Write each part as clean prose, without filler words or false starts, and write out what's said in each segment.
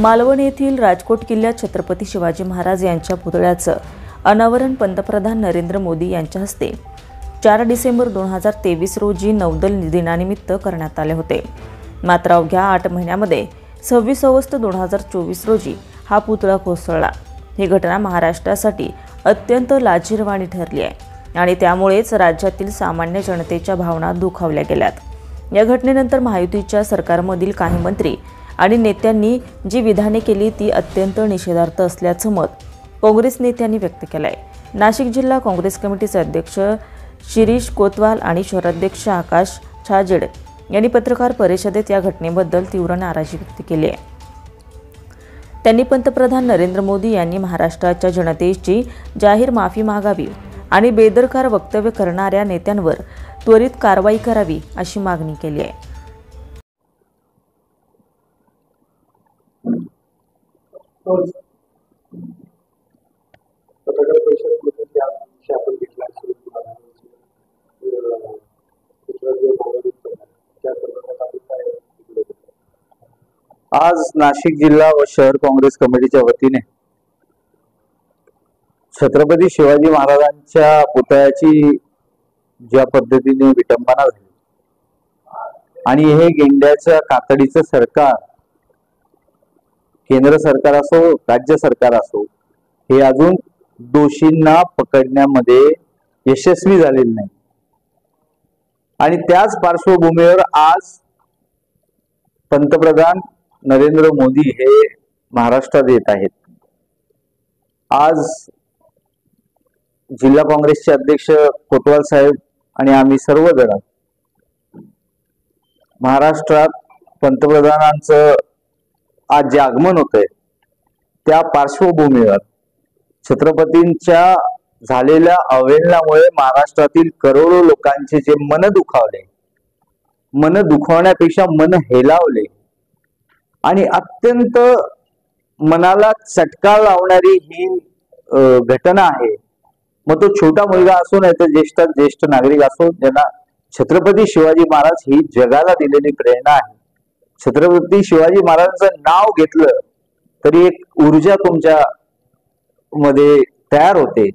मालवण येथील राजकोट किल्ल्यात छत्रपती शिवाजी महाराज यांच्या पुतळ्याचं अनावरण पंतप्रधान नरेंद्र मोदी यांच्या हस्ते 4 डिसेंबर 2023 रोजी नौदल दिनानिमित्त करण्यात आले होते। मात्र अवघ्या 8 महिन्यामध्ये 26 ऑगस्ट 2024 रोजी हा पुतळा कोसळला। ही घटना महाराष्ट्रासाठी अत्यंत लाजिरवाणी ठरली आहे आणि त्यामुळेच राज्यातील सामान्य जनतेच्या भावना दुखावल्या गेल्यात। या घटनेनंतर महायुतीच्या सरकारमधील काही मंत्री आणि नेत्यांनी जी विधाने केली ती अत्यंत निषेधार्थ असल्याचं मत काँग्रेस नेत्यांनी व्यक्त केलं आहे। नाशिक जिल्हा काँग्रेस कमिटीचे अध्यक्ष शिरीष कोतवाल आणि शहराध्यक्ष आकाश छाजेड यांनी पत्रकार परिषदेत या घटनेबद्दल तीव्र नाराजी व्यक्त केली आहे। त्यांनी पंतप्रधान नरेंद्र मोदी यांनी महाराष्ट्राच्या जनतेची जाहीर माफी मागावी आणि बेदरकार वक्तव्य करणाऱ्या नेत्यांवर त्वरित कारवाई करावी अशी मागणी केली आहे। आज नाशिक जिल्हा व शहर काँग्रेस कमिटीच्या वतीने छत्रपती शिवाजी महाराजांच्या पुतळ्याची ज्या पद्धतीने विटंबना झाली आणि हे गेंड्याच्या कातडीचं सरकार, केंद्र सरकार असो राज्य सरकार असो, हे अजून दोषींना पकडण्यामध्ये यशस्वी झालेले नाही। आणि त्याच पार्श्वभूमीवर आज पंतप्रधान नरेंद्र मोदी हे महाराष्ट्रात येत आहेत। आज जिल्हा काँग्रेसचे अध्यक्ष कोतवाल साहेब आणि आम्ही सर्वजण महाराष्ट्रात पंतप्रधानांचं आज जे आगमन होतंय त्या पार्श्वभूमीवर छत्रपतींच्या झालेल्या अवहेलनामुळे महाराष्ट्रातील करोडो लोकांचे जे मन दुखावले, मन दुखावण्यापेक्षा मन हेलावले आणि अत्यंत मनाला चटका लावणारी ही घटना आहे। मग तो छोटा मुलगा असो नाही तर ज्येष्ठ नागरिक असो, ज्यांना छत्रपती शिवाजी महाराज ही जगाला दिलेली प्रेरणा आहे। छत्रपती शिवाजी महाराजांचं नाव घेतलं तरी एक ऊर्जा तुमच्या मध्ये तयार होते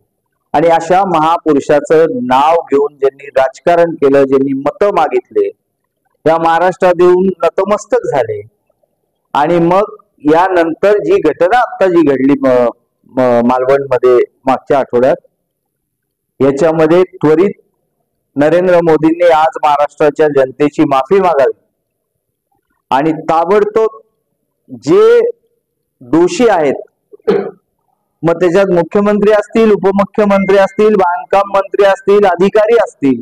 आणि अशा महापुरुषाचं नाव घेऊन ज्यांनी राजकारण केलं, ज्यांनी मतं मागितले, या महाराष्ट्रात येऊन नतमस्तक झाले आणि मग यानंतर जी घटना आता जी घडली मालवण मध्ये मागच्या आठवड्यात, याच्यामध्ये त्वरित नरेंद्र मोदींनी आज महाराष्ट्राच्या जनतेची माफी मागावी आणि ताबडतोब जे दोषी आहेत, मग त्याच्यात मुख्यमंत्री असतील, उपमुख्यमंत्री असतील, बांधकाम मंत्री असतील, अधिकारी असतील,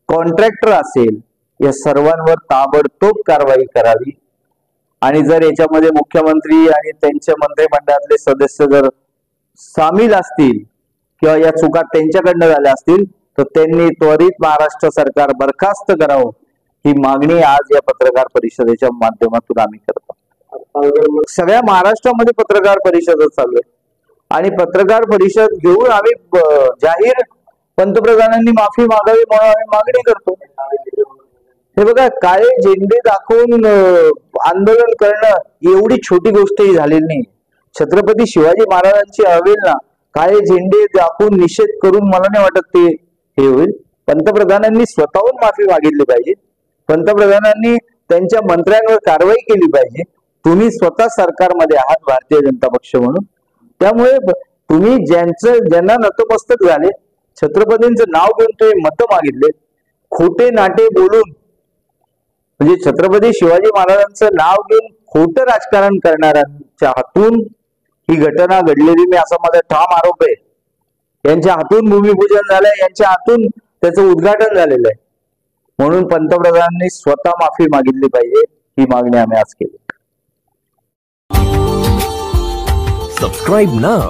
कॉन्ट्रॅक्टर असेल, या सर्वांवर ताबडतोब कारवाई करावी। आणि जर याच्यामध्ये मुख्यमंत्री आणि त्यांच्या मंत्रिमंडळातले सदस्य जर सामील असतील किंवा या चुका त्यांच्याकडनं झाल्या असतील तर त्यांनी त्वरित महाराष्ट्र सरकार बरखास्त करावं, ही मागणी आज या पत्रकार परिषदेच्या माध्यमातून आम्ही करतो। सगळ्या महाराष्ट्रामध्ये पत्रकार परिषद चालू आहे आणि पत्रकार परिषद घेऊन आम्ही जाहीर पंतप्रधानांनी माफी मागावी म्हणून आम्ही मागणी करतो। हे बघा, काळे झेंडे दाखवून आंदोलन करणं एवढी छोटी गोष्टही झालेली नाही। छत्रपती शिवाजी महाराजांची अवहेलना काळे झेंडे दाखवून निषेध करून मला नाही वाटत ते हे होईल। पंतप्रधानांनी स्वतःहून माफी मागितली पाहिजे, पंतप्रधानांनी त्यांच्या मंत्र्यांवर कारवाई केली पाहिजे। तुम्ही स्वतः सरकारमध्ये आहात भारतीय जनता पक्ष म्हणून, त्यामुळे तुम्ही ज्यांना नतमस्तक झाले, छत्रपतींचं नाव घेऊन तुम्ही मतं मागितले, खोटे नाटे बोलून म्हणजे छत्रपती शिवाजी महाराजांचं नाव घेऊन खोटं राजकारण करणाऱ्यांच्या हातून ही घटना घडलेली, मी असा माझा ठाम आरोप आहे। यांच्या हातून भूमिपूजन झालंय, यांच्या हातून त्याचं उद्घाटन झालेलं आहे, म्हणून पंतप्रधानांनी स्वतः माफी मागितली पाहिजे, ही मागणी आम्ही आज केली। Subscribe now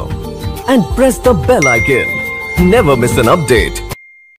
and press the bell icon. Never miss an update.